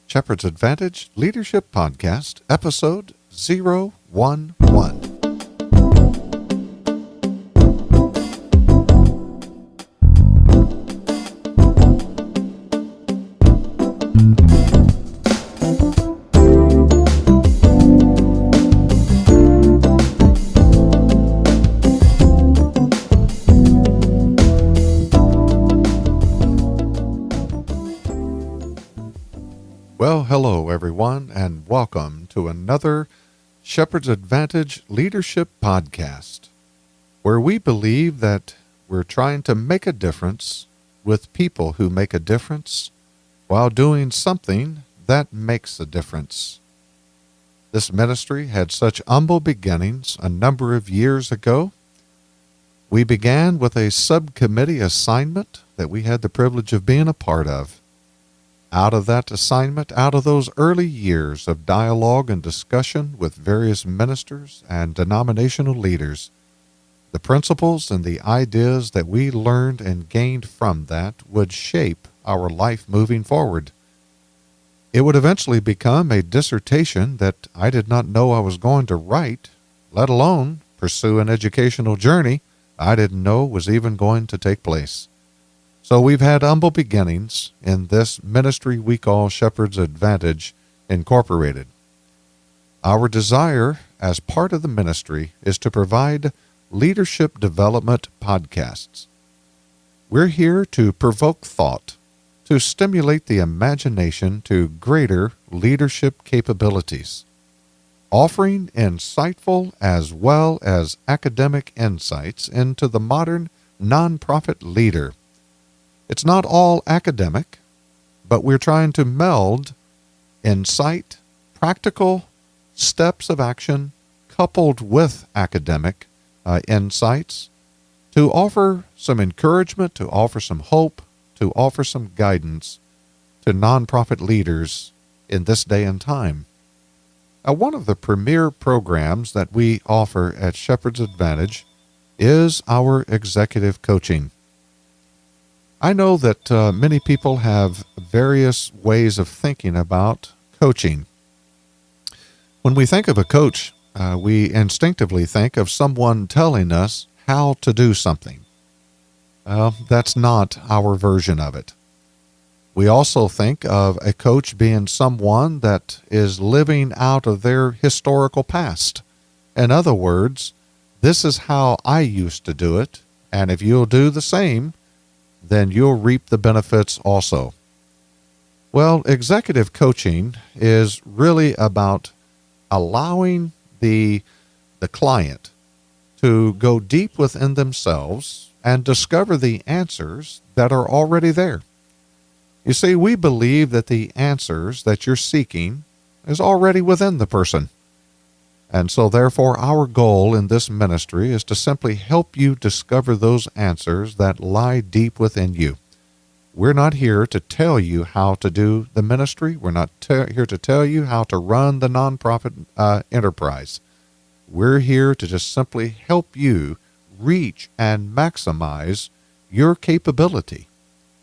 Shepherd's Advantage Leadership Podcast, Episode 011. Well, hello everyone, and welcome to another Shepherd's Advantage Leadership Podcast, where we believe that we're trying to make a difference with people who make a difference while doing something that makes a difference. This ministry had such humble beginnings a number of years ago. We began with a subcommittee assignment that we had the privilege of being a part of. Out of that assignment, out of those early years of dialogue and discussion with various ministers and denominational leaders, the principles and the ideas that we learned and gained from that would shape our life moving forward. It would eventually become a dissertation that I did not know I was going to write, let alone pursue an educational journey I didn't know was even going to take place. So we've had humble beginnings in this ministry we call Shepherd's Advantage Incorporated. Our desire as part of the ministry is to provide leadership development podcasts. We're here to provoke thought, to stimulate the imagination to greater leadership capabilities, offering insightful as well as academic insights into the modern nonprofit leader. It's not all academic, but we're trying to meld insight, practical steps of action, coupled with academic insights, to offer some encouragement, to offer some hope, to offer some guidance to nonprofit leaders in this day and time. One of the premier programs that we offer at Shepherd's Advantage is our executive coaching. I know that many people have various ways of thinking about coaching. When we think of a coach, we instinctively think of someone telling us how to do something. That's not our version of it. We also think of a coach being someone that is living out of their historical past. In other words, this is how I used to do it, and if you'll do the same, then you'll reap the benefits also. Well, executive coaching is really about allowing the client to go deep within themselves and discover the answers that are already there. You see, we believe that the answers that you're seeking is already within the person. And so therefore our goal in this ministry is to simply help you discover those answers that lie deep within you. We're not here to tell you how to do the ministry. We're not here to tell you how to run the nonprofit enterprise. We're here to just simply help you reach and maximize your capability.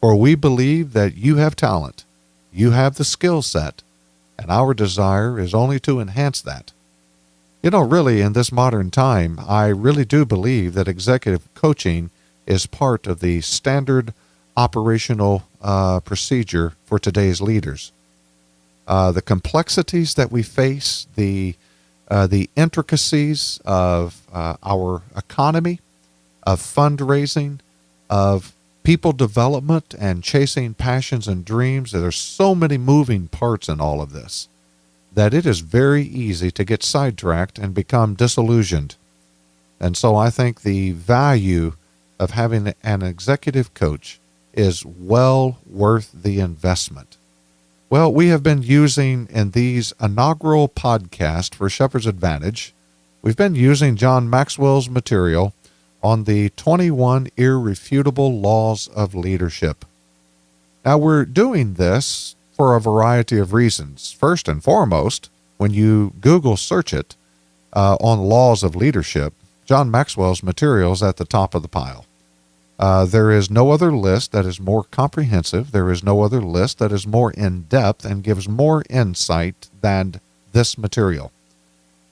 For we believe that you have talent, you have the skill set, and our desire is only to enhance that. You know, really, in this modern time, I really do believe that executive coaching is part of the standard operational procedure for today's leaders. The complexities that we face, the intricacies of our economy, of fundraising, of people development and chasing passions and dreams. There are so many moving parts in all of this that it is very easy to get sidetracked and become disillusioned. And so I think the value of having an executive coach is well worth the investment. Well, we have been using in these inaugural podcasts for Shepherd's Advantage, we've been using John Maxwell's material on the 21 Irrefutable Laws of Leadership. Now, we're doing this for a variety of reasons. First and foremost, when you Google search it on laws of leadership, John Maxwell's material is at the top of the pile. There is no other list that is more comprehensive. There is no other list that is more in-depth and gives more insight than this material.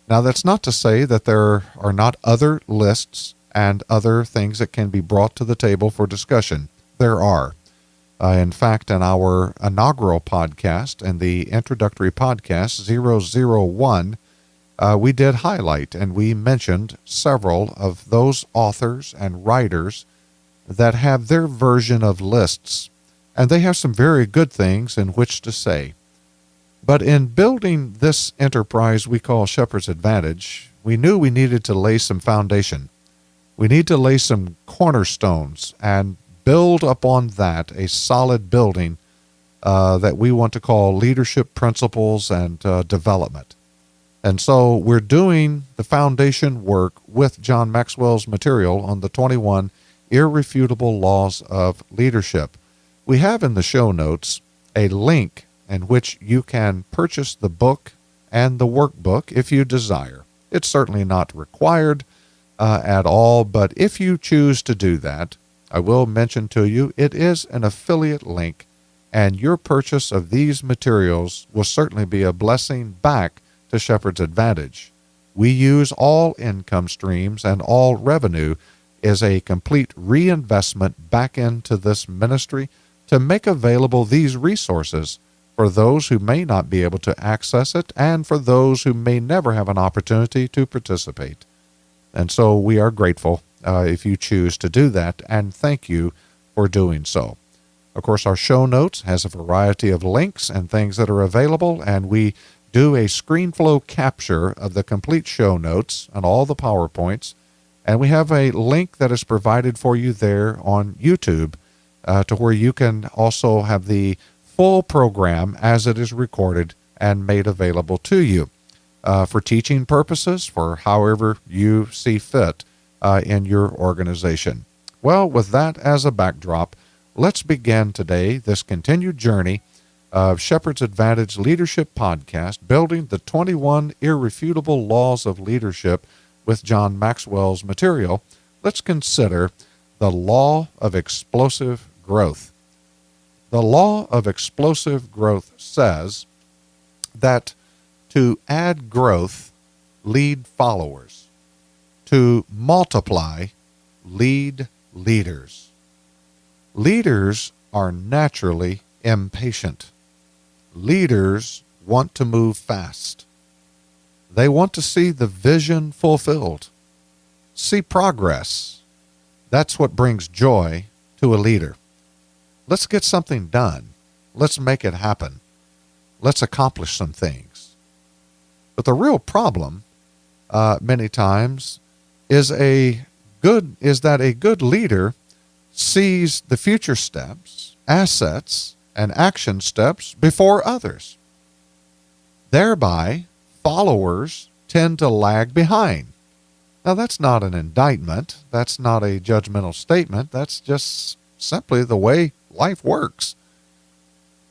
Now, that's not to say that there are not other lists and other things that can be brought to the table for discussion. There are. In fact, in our inaugural podcast and the introductory podcast 001, we did highlight and we mentioned several of those authors and writers that have their version of lists, and they have some very good things in which to say. But in building this enterprise we call Shepherd's Advantage, we knew we needed to lay some foundation. We need to lay some cornerstones and build upon that a solid building that we want to call leadership principles and development. And so we're doing the foundation work with John Maxwell's material on the 21 Irrefutable Laws of Leadership. We have in the show notes a link in which you can purchase the book and the workbook if you desire. It's certainly not required at all, but if you choose to do that, I will mention to you it is an affiliate link, and your purchase of these materials will certainly be a blessing back to Shepherd's Advantage. We use all income streams, and all revenue is a complete reinvestment back into this ministry to make available these resources for those who may not be able to access it and for those who may never have an opportunity to participate. And so we are grateful if you choose to do that, and thank you for doing so. Of course, our show notes has a variety of links and things that are available, and we do a ScreenFlow capture of the complete show notes and all the PowerPoints, and we have a link that is provided for you there on YouTube to where you can also have the full program as it is recorded and made available to you for teaching purposes, for however you see fit in your organization. Well, with that as a backdrop, let's begin today this continued journey of Shepherd's Advantage Leadership Podcast, building the 21 Irrefutable Laws of Leadership with John Maxwell's material. Let's consider the law of explosive growth. The law of explosive growth says that to add growth, lead followers. To multiply, lead leaders. Leaders are naturally impatient. Leaders want to move fast. They want to see the vision fulfilled, see progress. That's what brings joy to a leader. Let's get something done. Let's make it happen. Let's accomplish some things. But the real problem, many times, is that a good leader sees the future steps, assets, and action steps before others. Thereby, followers tend to lag behind. Now, that's not an indictment. That's not a judgmental statement. That's just simply the way life works.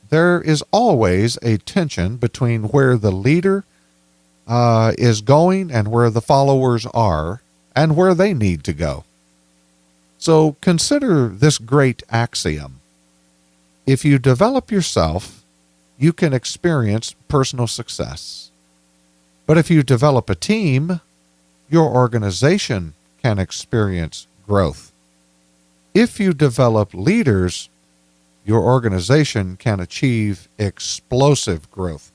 There is always a tension between where the leader is going and where the followers are and where they need to go. So consider this great axiom. If you develop yourself, you can experience personal success. But if you develop a team, your organization can experience growth. If you develop leaders, your organization can achieve explosive growth.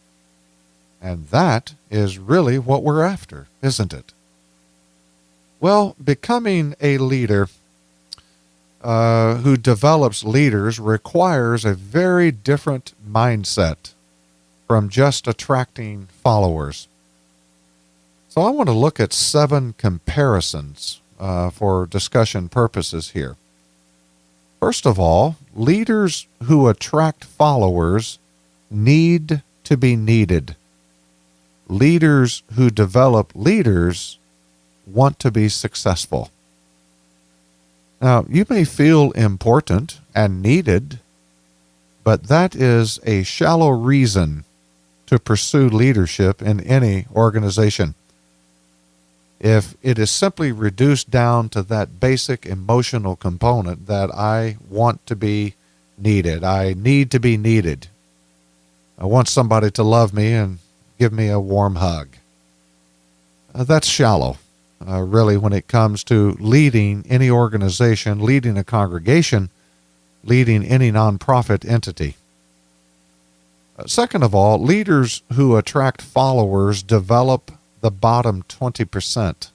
And that is really what we're after, isn't it? Well, becoming a leader who develops leaders requires a very different mindset from just attracting followers. So I want to look at 7 comparisons for discussion purposes here. First of all, leaders who attract followers need to be needed. Leaders who develop leaders want to be successful. Now, you may feel important and needed, but that is a shallow reason to pursue leadership in any organization. if it is simply reduced down to that basic emotional component that I want to be needed, I need to be needed, I want somebody to love me and give me a warm hug. That's shallow, really, when it comes to leading any organization, leading a congregation, leading any nonprofit entity. Second of all, leaders who attract followers develop the bottom 20%.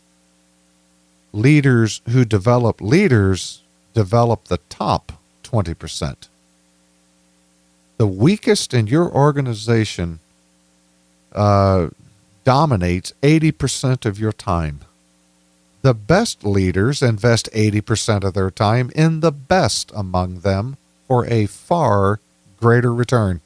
Leaders who develop leaders develop the top 20%. The weakest in your organization dominates 80% of your time. The best leaders invest 80% of their time in the best among them for a far greater return.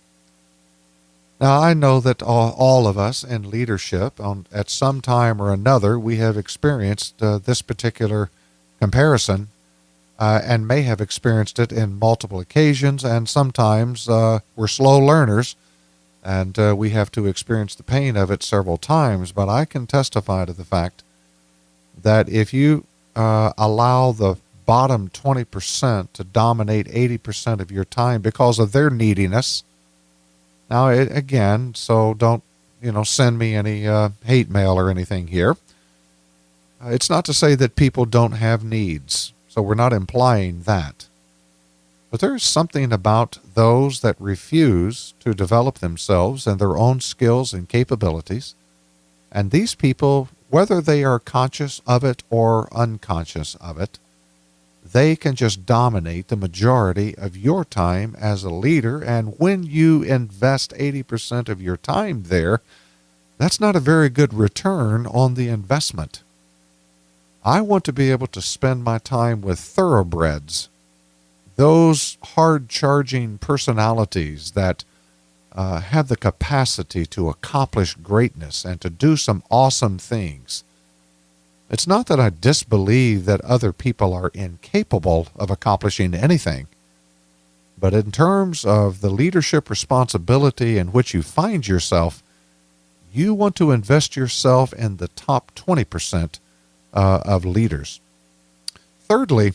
Now, I know that all of us in leadership, at some time or another, we have experienced this particular comparison and may have experienced it in multiple occasions, and sometimes we're slow learners, and we have to experience the pain of it several times. But I can testify to the fact that if you allow the bottom 20% to dominate 80% of your time because of their neediness. Now, again, so don't, send me any hate mail or anything here. It's not to say that people don't have needs, so we're not implying that. But there's something about those that refuse to develop themselves and their own skills and capabilities. And these people, whether they are conscious of it or unconscious of it, they can just dominate the majority of your time as a leader. And when you invest 80% of your time there, that's not a very good return on the investment. I want to be able to spend my time with thoroughbreds, those hard-charging personalities that have the capacity to accomplish greatness and to do some awesome things. It's not that I disbelieve that other people are incapable of accomplishing anything, but in terms of the leadership responsibility in which you find yourself, you want to invest yourself in the top 20% of leaders. Thirdly,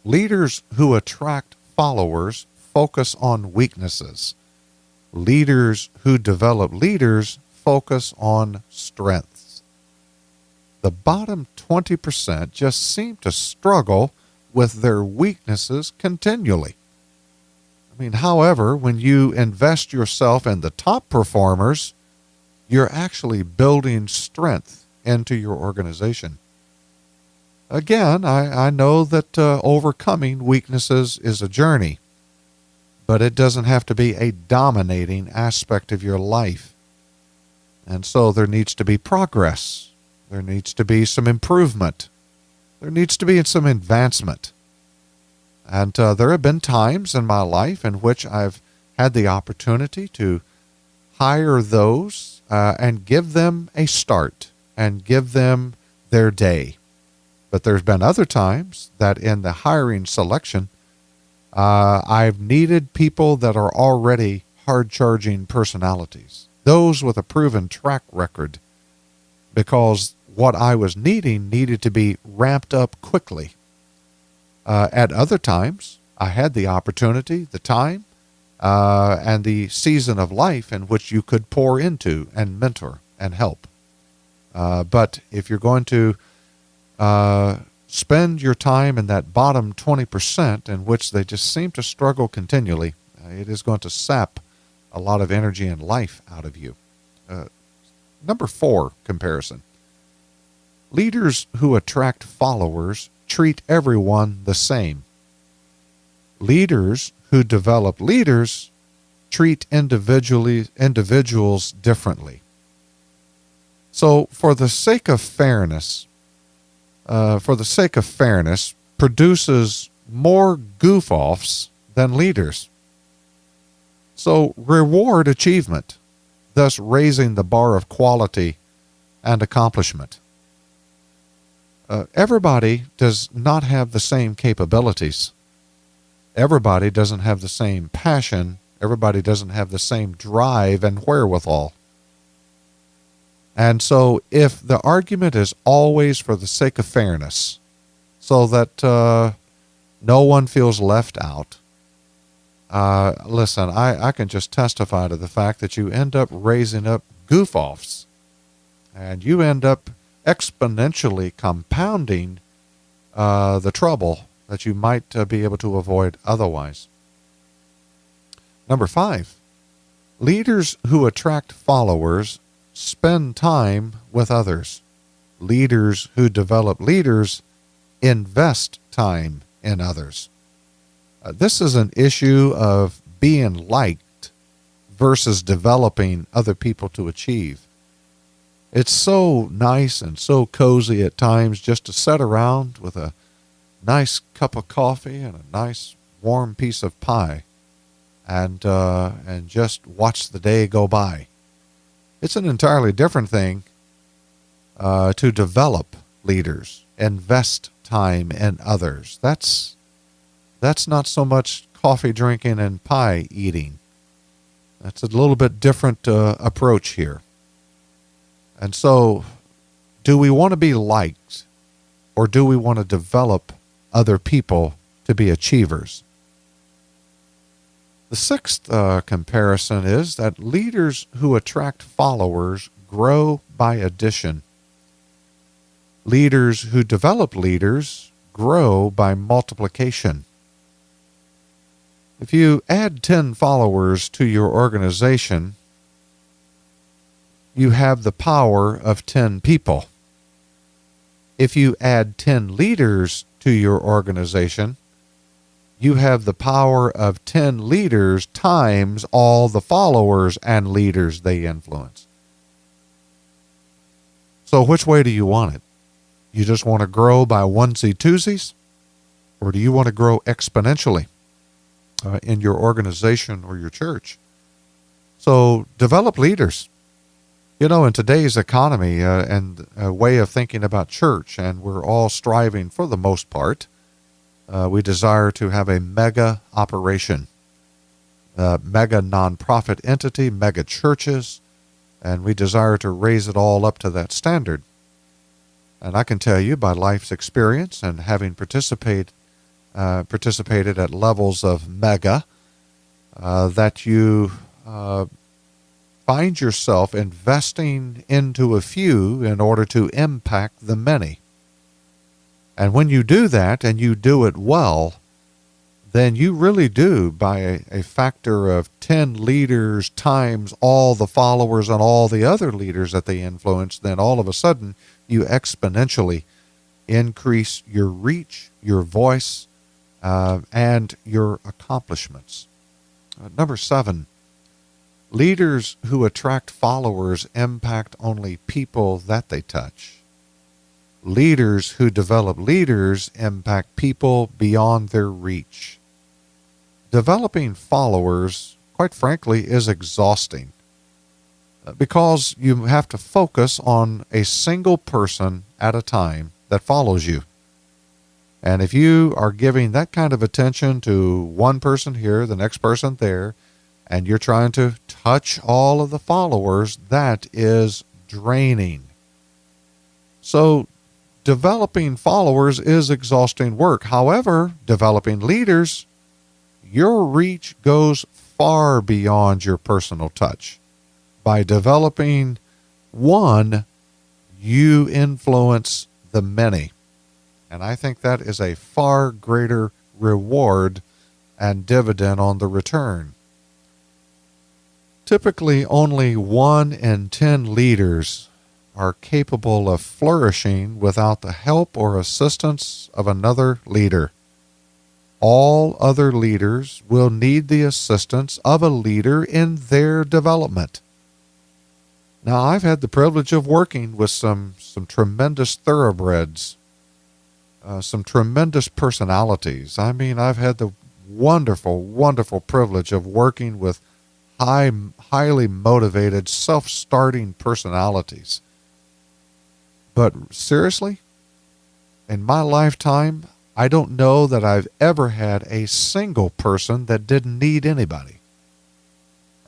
leaders who attract followers focus on weaknesses. Leaders who develop leaders focus on strengths. The bottom 20% just seem to struggle with their weaknesses continually. However, when you invest yourself in the top performers, you're actually building strength into your organization. Again, I know that overcoming weaknesses is a journey, but it doesn't have to be a dominating aspect of your life. And so there needs to be progress. There needs to be some improvement. There needs to be some advancement. And there have been times in my life in which I've had the opportunity to hire those and give them a start and give them their day. But there's been other times that in the hiring selection, I've needed people that are already hard-charging personalities, those with a proven track record, because what I was needing needed to be ramped up quickly. At other times, I had the opportunity, the time, and the season of life in which you could pour into and mentor and help. But if you're going to spend your time in that bottom 20% in which they just seem to struggle continually, it is going to sap a lot of energy and life out of you. Number 4, comparison. Leaders who attract followers treat everyone the same. Leaders who develop leaders treat individuals differently. So for the sake of fairness, produces more goof-offs than leaders. So reward achievement, thus raising the bar of quality and accomplishment. Everybody does not have the same capabilities. Everybody doesn't have the same passion. Everybody doesn't have the same drive and wherewithal. And so if the argument is always for the sake of fairness, so that no one feels left out, listen, I can just testify to the fact that you end up raising up goof-offs, and you end up exponentially compounding the trouble that you might be able to avoid otherwise. Number 5, leaders who attract followers spend time with others. Leaders who develop leaders invest time in others. This is an issue of being liked versus developing other people to achieve. It's so nice and so cozy at times just to sit around with a nice cup of coffee and a nice warm piece of pie and just watch the day go by. It's an entirely different thing to develop leaders, invest time in others. That's not so much coffee drinking and pie eating. That's a little bit different approach here. And so, do we want to be liked, or do we want to develop other people to be achievers? The 6th comparison is that leaders who attract followers grow by addition. Leaders who develop leaders grow by multiplication. If you add 10 followers to your organization, you have the power of 10 people. If you add 10 leaders to your organization, you have the power of 10 leaders times all the followers and leaders they influence. So which way do you want it? You just want to grow by onesie-twosies? Or do you want to grow exponentially in your organization or your church? So develop leaders. You know, in today's economy and way of thinking about church, and we're all striving for the most part, we desire to have a mega operation, mega nonprofit entity, mega churches, and we desire to raise it all up to that standard. And I can tell you by life's experience and having participated at levels of mega, that you find yourself investing into a few in order to impact the many. And when you do that and you do it well, then you really do, by a factor of 10 leaders times all the followers and all the other leaders that they influence, then all of a sudden you exponentially increase your reach, your voice, and your accomplishments. Number 7, leaders who attract followers impact only people that they touch. Leaders who develop leaders impact people beyond their reach. Developing followers, quite frankly, is exhausting because you have to focus on a single person at a time that follows you. And if you are giving that kind of attention to one person here, the next person there, and you're trying to touch all of the followers, that is draining. So developing followers is exhausting work. However, developing leaders, your reach goes far beyond your personal touch. By developing one, you influence the many. And I think that is a far greater reward and dividend on the return. Typically, only 1 in 10 leaders are capable of flourishing without the help or assistance of another leader. All other leaders will need the assistance of a leader in their development. Now, I've had the privilege of working with some tremendous thoroughbreds, some tremendous personalities. I mean, I've had the wonderful, wonderful privilege of working with highly motivated, self-starting personalities. But seriously, in my lifetime, I don't know that I've ever had a single person that didn't need anybody.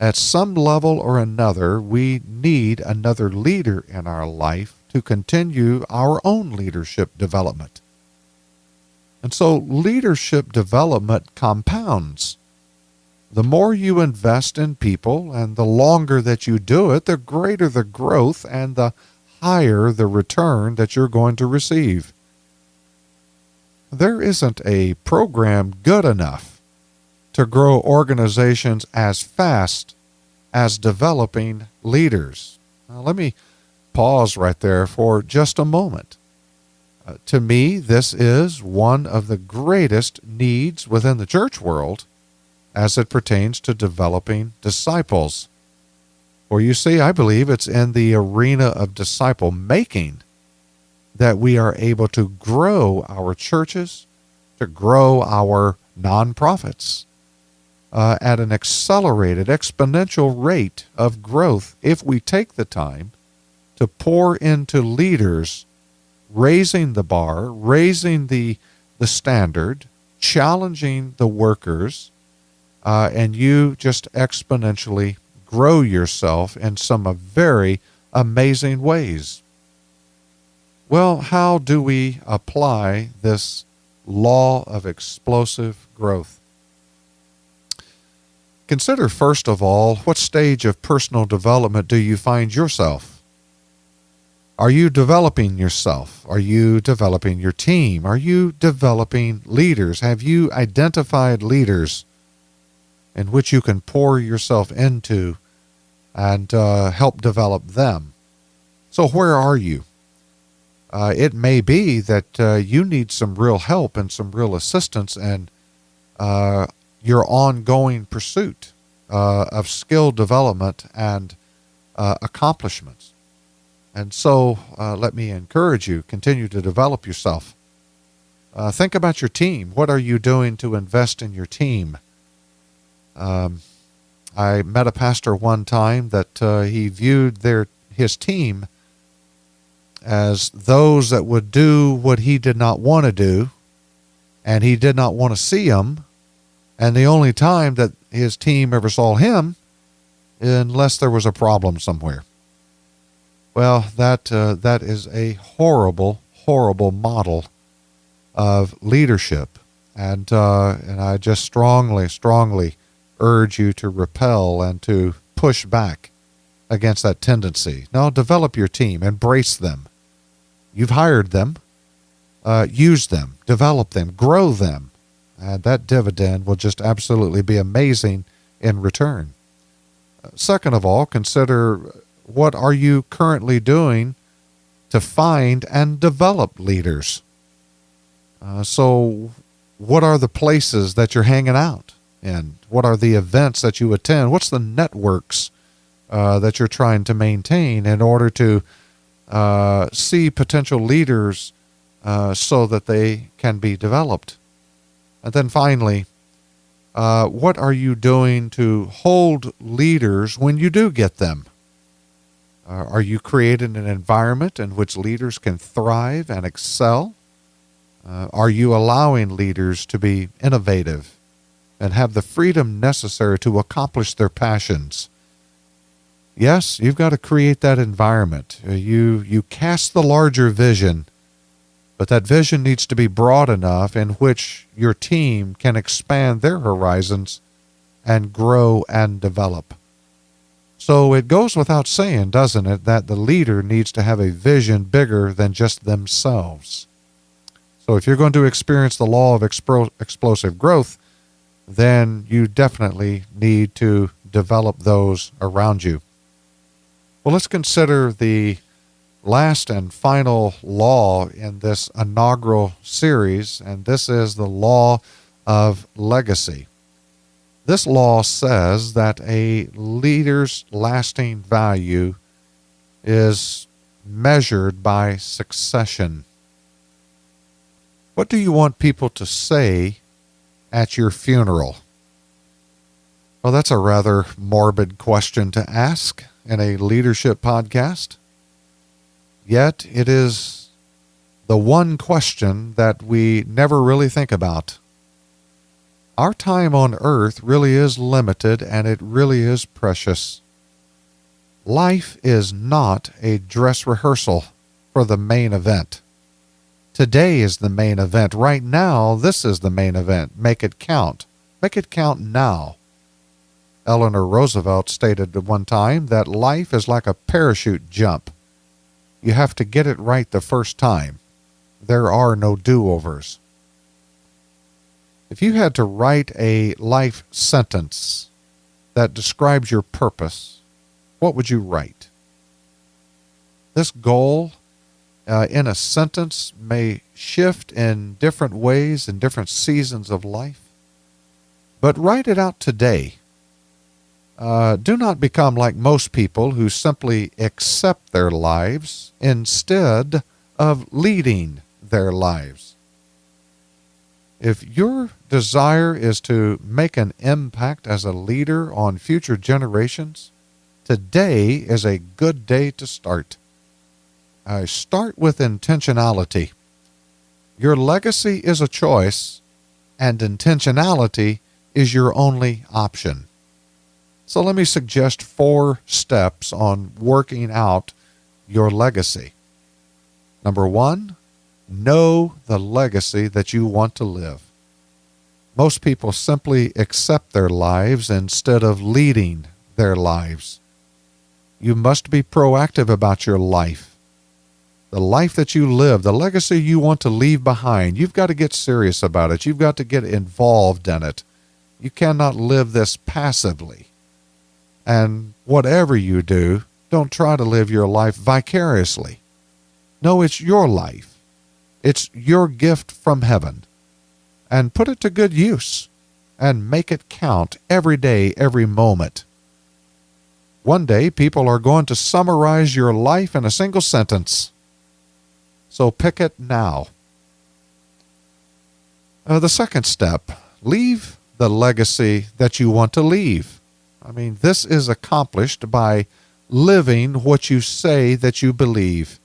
At some level or another, we need another leader in our life to continue our own leadership development. And so leadership development compounds. The more you invest in people and the longer that you do it, the greater the growth and the higher the return that you're going to receive. There isn't a program good enough to grow organizations as fast as developing leaders. Now, let me pause right there for just a moment. To me, this is one of the greatest needs within the church world as it pertains to developing disciples. For you see, I believe it's in the arena of disciple making that we are able to grow our churches, to grow our nonprofits at an accelerated, exponential rate of growth if we take the time to pour into leaders, raising the bar, raising the standard, challenging the workers, and you just exponentially grow yourself in some very amazing ways. Well, how do we apply this law of explosive growth? Consider, first of all, what stage of personal development do you find yourself? Are you developing yourself? Are you developing your team? Are you developing leaders? Have you identified leaders in which you can pour yourself into and help develop them? So where are you? It may be that you need some real help and some real assistance in your ongoing pursuit of skill development and accomplishments. And so let me encourage you, continue to develop yourself. Think about your team. What are you doing to invest in your team? I met a pastor one time that he viewed his team as those that would do what he did not want to do, and he did not want to see them, and the only time that his team ever saw him, unless there was a problem somewhere. Well, that is a horrible, horrible model of leadership, and I just strongly urge you to repel and to push back against that tendency. Now, develop your team, embrace them. You've hired them, use them, develop them, grow them, and that dividend will just absolutely be amazing in return. Second of all, consider what are you currently doing to find and develop leaders. So what are the places that you're hanging out in? What are the events that you attend? What's the networks that you're trying to maintain in order to see potential leaders so that they can be developed? And then finally, what are you doing to hold leaders when you do get them? Are you creating an environment in which leaders can thrive and excel? Are you allowing leaders to be innovative and have the freedom necessary to accomplish their passions? Yes, you've got to create that environment. You cast the larger vision, but that vision needs to be broad enough in which your team can expand their horizons and grow and develop. So it goes without saying, doesn't it, that the leader needs to have a vision bigger than just themselves. So if you're going to experience the law of explosive growth, then you definitely need to develop those around you. Well, let's consider the last and final law in this inaugural series, and this is the law of legacy. This law says that a leader's lasting value is measured by succession. What do you want people to say at your funeral? Well, that's a rather morbid question to ask in a leadership podcast. Yet it is the one question that we never really think about. Our time on earth really is limited, and it really is precious. Life is not a dress rehearsal for the main event. Today is the main event. Right now, this is the main event. Make it count. Make it count now. Eleanor Roosevelt stated at one time that life is like a parachute jump. You have to get it right the first time. There are no do-overs. If you had to write a life sentence that describes your purpose, what would you write? This goal in a sentence may shift in different ways in different seasons of life, but write it out today. Do not become like most people who simply accept their lives instead of leading their lives. If your desire is to make an impact as a leader on future generations, today is a good day to start. Start with intentionality. Your legacy is a choice, and intentionality is your only option. So let me suggest 4 steps on working out your legacy. Number 1, know the legacy that you want to live. Most people simply accept their lives instead of leading their lives. You must be proactive about your life. The life that you live, the legacy you want to leave behind, you've got to get serious about it. You've got to get involved in it. You cannot live this passively. And whatever you do, don't try to live your life vicariously. No, it's your life. It's your gift from heaven. And put it to good use and make it count every day, every moment. One day, people are going to summarize your life in a single sentence. So pick it now. The second step, leave the legacy that you want to leave. I mean, this is accomplished by living what you say that you believe.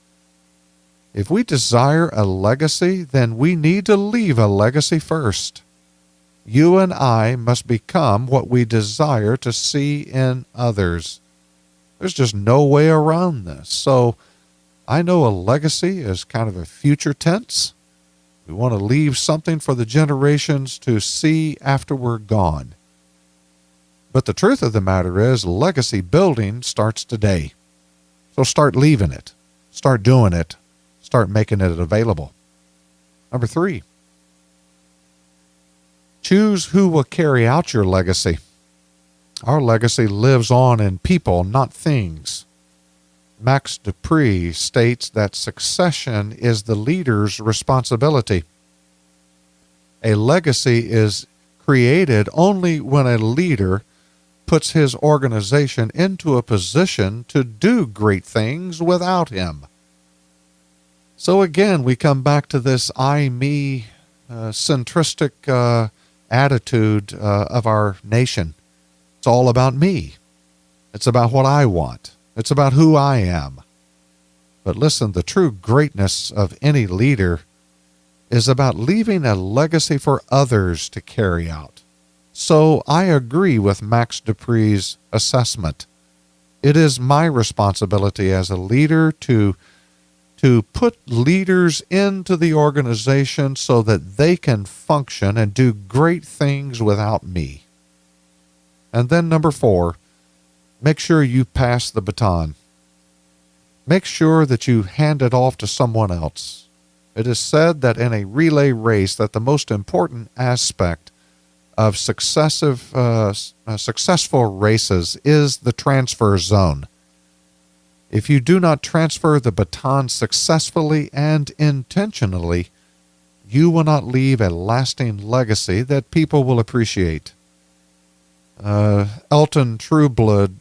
If we desire a legacy, then we need to leave a legacy first. You and I must become what we desire to see in others. There's just no way around this. So I know a legacy is kind of a future tense. We want to leave something for the generations to see after we're gone. But the truth of the matter is, legacy building starts today. So start leaving it. Start doing it. Start making it available. Number 3, choose who will carry out your legacy. Our legacy lives on in people, not things. Max Dupree states that succession is the leader's responsibility. A legacy is created only when a leader puts his organization into a position to do great things without him. So again, we come back to this I-me centristic attitude of our nation. It's all about me. It's about what I want. It's about who I am. But listen, the true greatness of any leader is about leaving a legacy for others to carry out. So I agree with Max Dupree's assessment. It is my responsibility as a leader to put leaders into the organization so that they can function and do great things without me. And then number 4, make sure you pass the baton. Make sure that you hand it off to someone else. It is said that in a relay race that the most important aspect of successful races is the transfer zone. If you do not transfer the baton successfully and intentionally, you will not leave a lasting legacy that people will appreciate. Elton Trueblood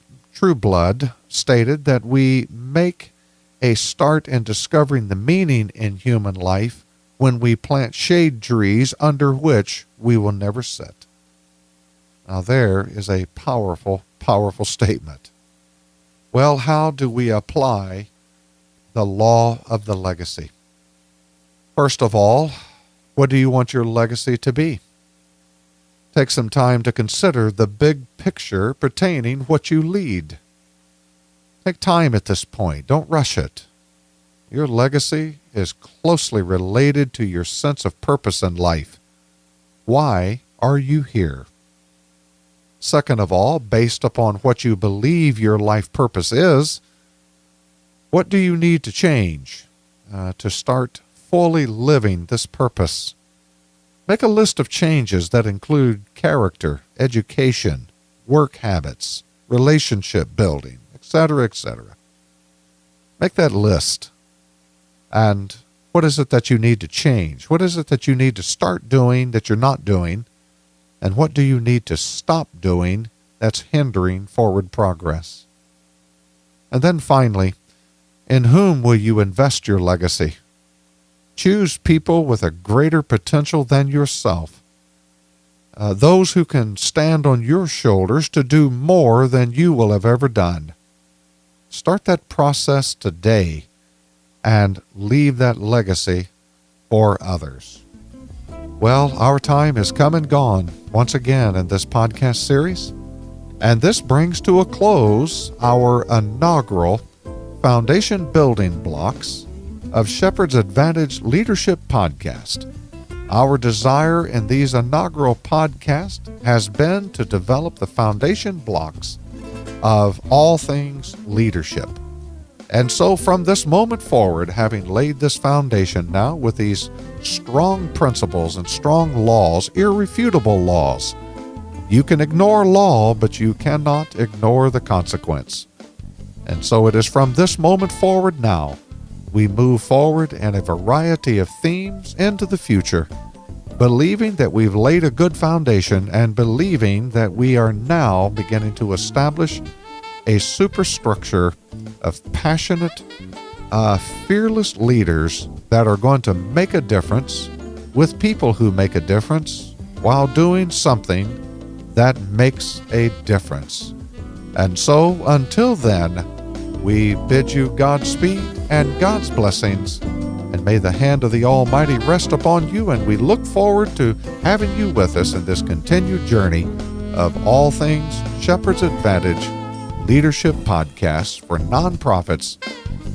stated that we make a start in discovering the meaning in human life when we plant shade trees under which we will never sit. Now there is a powerful, powerful statement. Well, how do we apply the law of the legacy? First of all, what do you want your legacy to be? Take some time to consider the big picture pertaining what you lead. Take time at this point. Don't rush it. Your legacy is closely related to your sense of purpose in life. Why are you here? Second of all, based upon what you believe your life purpose is, what do you need to change to start fully living this purpose? Make a list of changes that include character, education, work habits, relationship building, etc., etc. Make that list. And what is it that you need to change? What is it that you need to start doing that you're not doing? And what do you need to stop doing that's hindering forward progress? And then finally, in whom will you invest your legacy? Choose people with a greater potential than yourself. Those who can stand on your shoulders to do more than you will have ever done. Start that process today and leave that legacy for others. Well, our time has come and gone once again in this podcast series, and this brings to a close our inaugural foundation building blocks of Shepherd's Advantage Leadership Podcast. Our desire in these inaugural podcasts has been to develop the foundation blocks of all things leadership. And so from this moment forward, having laid this foundation now with these strong principles and strong laws, irrefutable laws, you can ignore law, but you cannot ignore the consequence. And so it is from this moment forward now, we move forward in a variety of themes into the future, believing that we've laid a good foundation and believing that we are now beginning to establish a superstructure of passionate, fearless leaders that are going to make a difference with people who make a difference while doing something that makes a difference. And so, until then, we bid you Godspeed and God's blessings, and may the hand of the Almighty rest upon you, and we look forward to having you with us in this continued journey of all things Shepherd's Advantage Leadership Podcasts for nonprofits,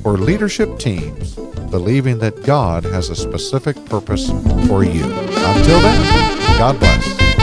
for leadership teams, believing that God has a specific purpose for you. Until then, God bless.